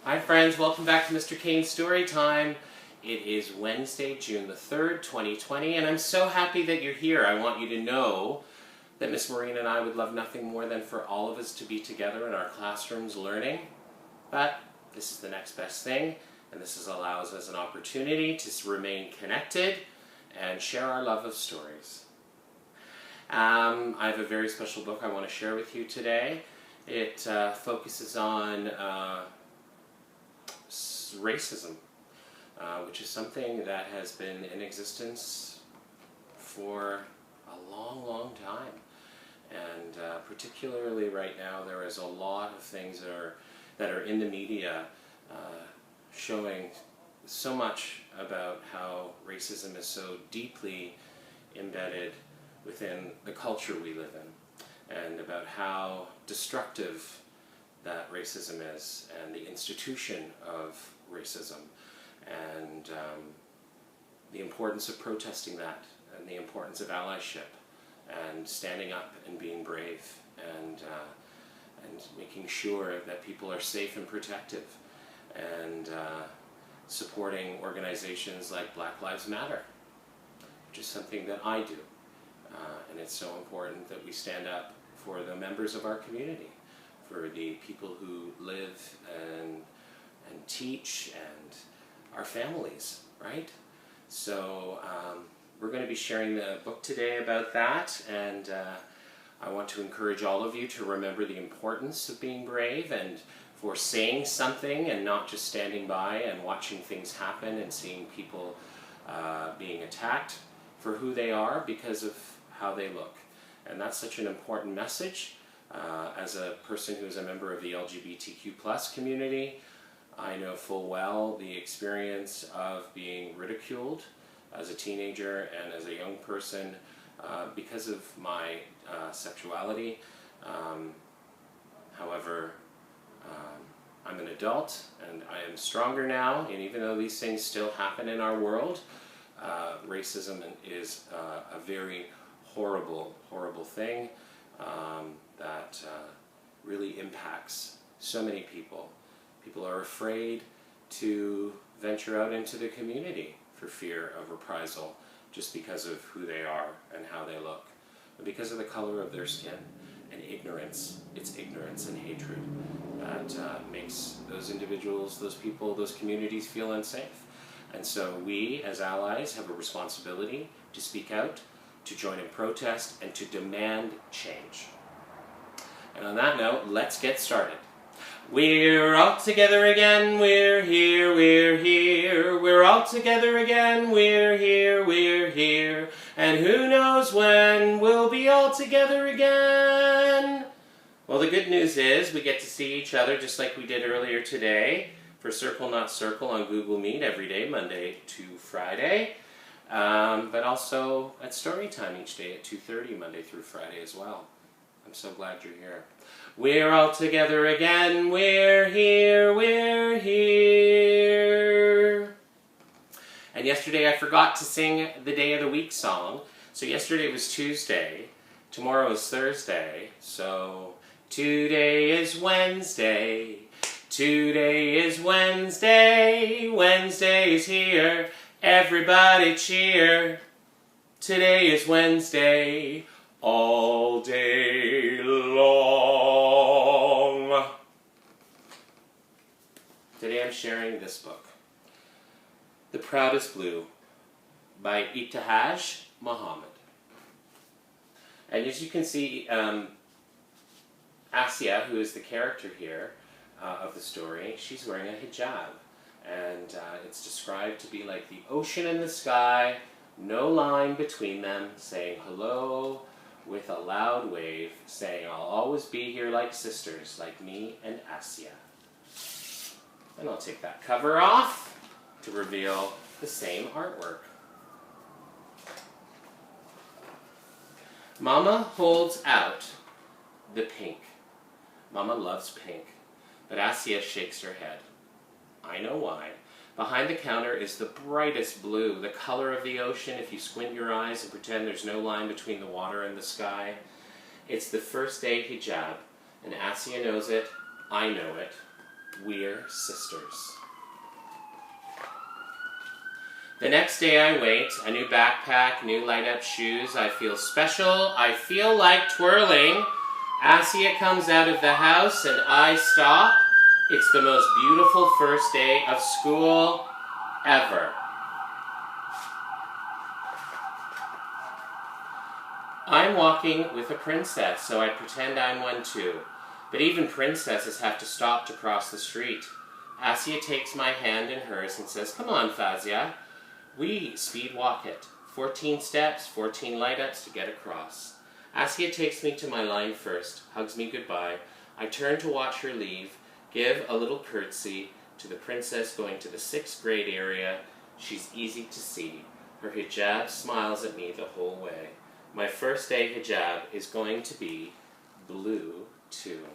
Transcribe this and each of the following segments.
Hi friends, welcome back to Mr. Kane's Storytime. It is Wednesday, June the 3rd, 2020, and I'm so happy that you're here. I want you to know that Miss Maureen and I would love nothing more than for all of us to be together in our classrooms learning, but this is the next best thing, and this allows us an opportunity to remain connected and share our love of stories. I have a very special book I want to share with you today. It focuses on racism, which is something that has been in existence for a long, long time. And particularly right now, there is a lot of things that are in the media showing so much about how racism is so deeply embedded within the culture we live in, and about how destructive that racism is, and the institution of racism, and the importance of protesting that, and the importance of allyship, and standing up and being brave, and making sure that people are safe and protective, and supporting organizations like Black Lives Matter, which is something that I do. And it's so important that we stand up for the members of our community, for the people who live and teach, and our families, right? So we're going to be sharing the book today about that, and I want to encourage all of you to remember the importance of being brave, and for saying something and not just standing by and watching things happen and seeing people being attacked for who they are because of how they look. And that's such an important message. As a person who is a member of the LGBTQ+ community, I know full well the experience of being ridiculed as a teenager and as a young person because of my sexuality. However, I'm an adult and I am stronger now, and even though these things still happen in our world, racism is a very horrible, horrible thing that really impacts so many people. People are afraid to venture out into the community for fear of reprisal just because of who they are and how they look, but because of the color of their skin and ignorance. It's ignorance and hatred that makes those individuals, those people, those communities feel unsafe. And so we, as allies, have a responsibility to speak out, to join in protest, and to demand change. And on that note, let's get started. We're all together again, we're here, we're here. We're all together again, we're here, we're here. And who knows when we'll be all together again. Well, the good news is we get to see each other just like we did earlier today for Circle Not Circle on Google Meet every day, Monday to Friday. But also at Storytime each day at 2:30, Monday through Friday as well. I'm so glad you're here. We're all together again, we're here, we're here. And yesterday I forgot to sing the Day of the Week song. So yesterday was Tuesday, tomorrow is Thursday, so today is Wednesday. Today is Wednesday, Wednesday is here. Everybody cheer. Today is Wednesday, all day long. Today I'm sharing this book, The Proudest Blue by Ibtihaj Muhammad. And as you can see, Asiya, who is the character here of the story, she's wearing a hijab. And it's described to be like the ocean and the sky, no line between them, saying hello with a loud wave, saying I'll always be here like sisters, like me and Asiya. And I'll take that cover off to reveal the same artwork. Mama holds out the pink. Mama loves pink, but Asiya shakes her head. I know why. Behind the counter is the brightest blue, the color of the ocean if you squint your eyes and pretend there's no line between the water and the sky. It's the first day hijab, and Asiya knows it, I know it. We're sisters. The next day I wait, a new backpack, new light-up shoes. I feel special. I feel like twirling. Asiya comes out of the house and I stop. It's the most beautiful first day of school ever. I'm walking with a princess, so I pretend I'm one too. But even princesses have to stop to cross the street. Asiya takes my hand in hers and says, "Come on, Faizah. We speed walk it. 14 steps, 14 light-ups to get across." Asiya takes me to my line first, hugs me goodbye. I turn to watch her leave, give a little curtsy to the princess going to the 6th grade area. She's easy to see. Her hijab smiles at me the whole way. My first day hijab is going to be blue too.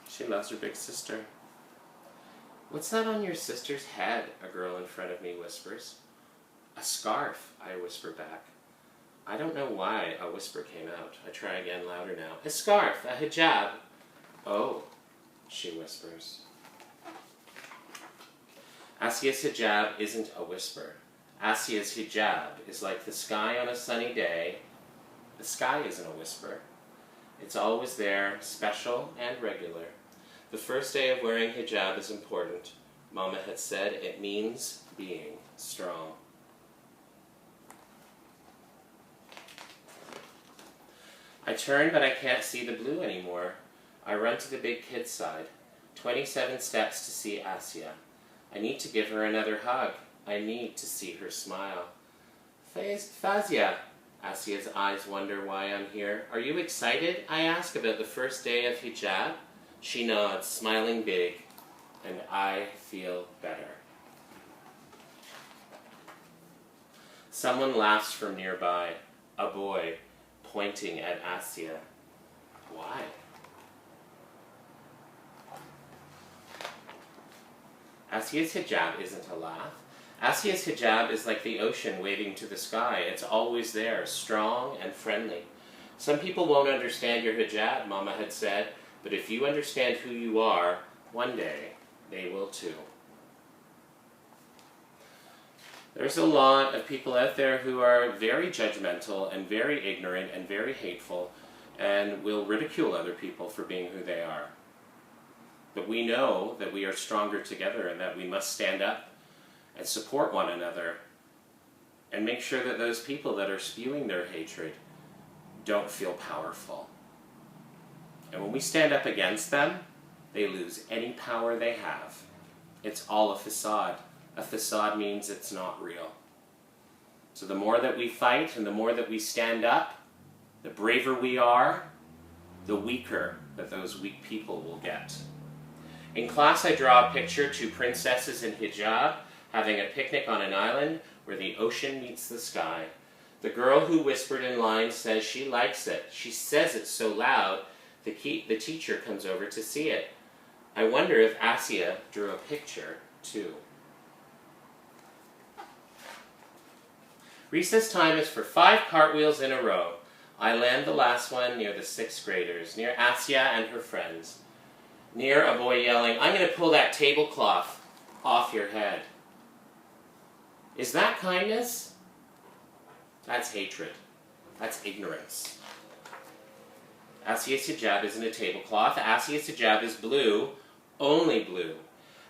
She loves her big sister. "What's that on your sister's head?" a girl in front of me whispers. "A scarf," I whisper back. I don't know why a whisper came out. I try again louder now. "A scarf, a hijab." "Oh," she whispers. Asiya's hijab isn't a whisper. Asiya's hijab is like the sky on a sunny day. The sky isn't a whisper. It's always there, special and regular. The first day of wearing hijab is important. Mama had said it means being strong. I turn, but I can't see the blue anymore. I run to the big kid's side. 27 steps to see Asiya. I need to give her another hug. I need to see her smile. "Faizah." Asiya's eyes wonder why I'm here. "Are you excited?" I ask, about the first day of hijab. She nods, smiling big, and I feel better. Someone laughs from nearby, a boy pointing at Asiya. Why? Asiya's hijab isn't a laugh. Asiya's hijab is like the ocean waving to the sky. It's always there, strong and friendly. Some people won't understand your hijab, Mama had said, but if you understand who you are, one day they will too. There's a lot of people out there who are very judgmental and very ignorant and very hateful and will ridicule other people for being who they are. But we know that we are stronger together and that we must stand up and support one another and make sure that those people that are spewing their hatred don't feel powerful. And when we stand up against them, they lose any power they have. It's all a facade. A facade means it's not real. So the more that we fight and the more that we stand up, the braver we are, the weaker that those weak people will get. In class, I draw a picture, 2 princesses in hijab having a picnic on an island where the ocean meets the sky. The girl who whispered in line says she likes it. She says it so loud, the teacher comes over to see it. I wonder if Asiya drew a picture too. Recess time is for 5 cartwheels in a row. I land the last one near the 6th graders, near Asiya and her friends. Near a boy yelling, "I'm going to pull that tablecloth off your head." Is that kindness? That's hatred. That's ignorance. Asiya's hijab isn't a tablecloth. Asiya's hijab is blue, only blue.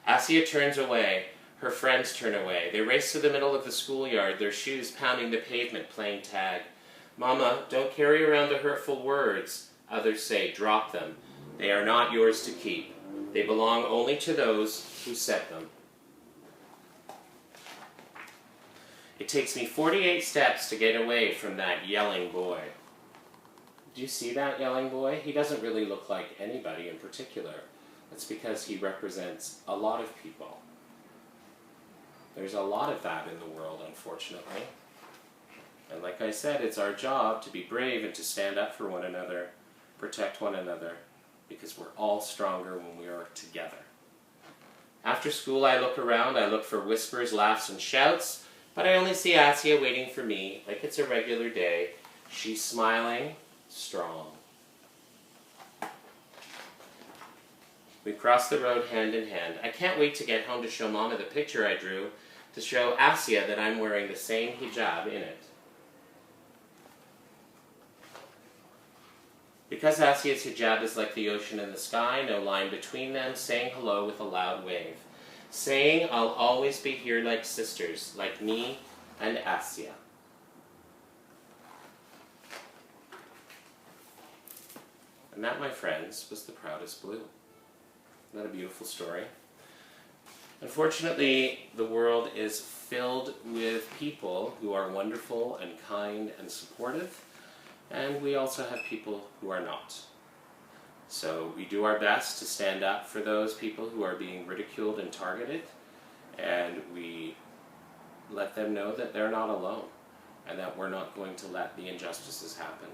Asiya turns away. Her friends turn away. They race to the middle of the schoolyard, their shoes pounding the pavement, playing tag. "Mama, don't carry around the hurtful words." Others say, "Drop them. They are not yours to keep. They belong only to those who said them." It takes me 48 steps to get away from that yelling boy. Do you see that yelling boy? He doesn't really look like anybody in particular. That's because he represents a lot of people. There's a lot of that in the world, unfortunately. And like I said, it's our job to be brave and to stand up for one another, protect one another, because we're all stronger when we are together. After school, I look around. I look for whispers, laughs, and shouts, but I only see Asiya waiting for me like it's a regular day. She's smiling, strong. We crossed the road hand in hand. I can't wait to get home to show Mama the picture I drew, to show Asiya that I'm wearing the same hijab in it. Because Asiya's hijab is like the ocean and the sky, no line between them, saying hello with a loud wave. Saying I'll always be here like sisters, like me and Asiya. And that, my friends, was the Proudest Blue. Isn't that a beautiful story? Unfortunately, the world is filled with people who are wonderful and kind and supportive, and we also have people who are not. So we do our best to stand up for those people who are being ridiculed and targeted, and we let them know that they're not alone, and that we're not going to let the injustices happen.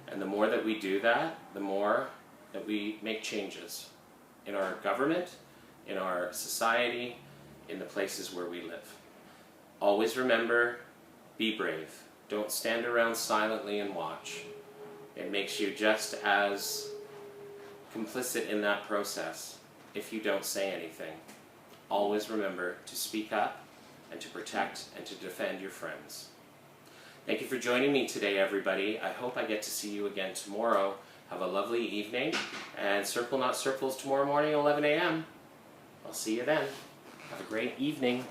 And the more that we do that, the more that we make changes in our government, in our society, in the places where we live. Always remember, be brave. Don't stand around silently and watch. It makes you just as complicit in that process if you don't say anything. Always remember to speak up and to protect and to defend your friends. Thank you for joining me today, everybody. I hope I get to see you again tomorrow. Have a lovely evening, and Circle Not Circles tomorrow morning at 11 a.m. I'll see you then. Have a great evening.